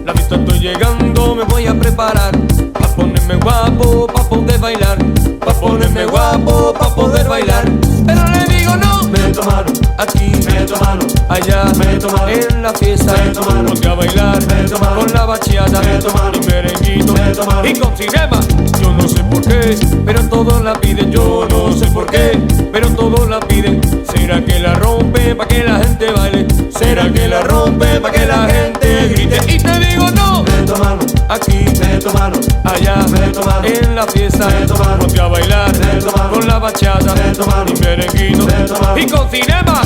La fiesta estoy llegando, me voy a preparar pa' ponerme guapo, pa' poder bailar, pa' ponerme guapo, pa' poder bailar. Pero le digo no, me tomaron, aquí, me tomaron, allá, me tomaron, en la fiesta, me tomaron, ponte a bailar, me tomaron, con la bachata, me tomaron, y merenguito, me tomaron, y con cinema. Yo no sé por qué, pero todos la piden. Yo no sé por qué, pero todos la piden. ¿Será que la rompe pa' que la gente baile? ¿Será que la rompe pa' que la gente grite? Y te digo no, me tomaron, aquí, me tomaron, allá, me tomaron, en la fiesta, me tomaron, ponte a bailar, me tomaron, con la bachata, me tomaron, y merenguito, me tomaron, y con cinema.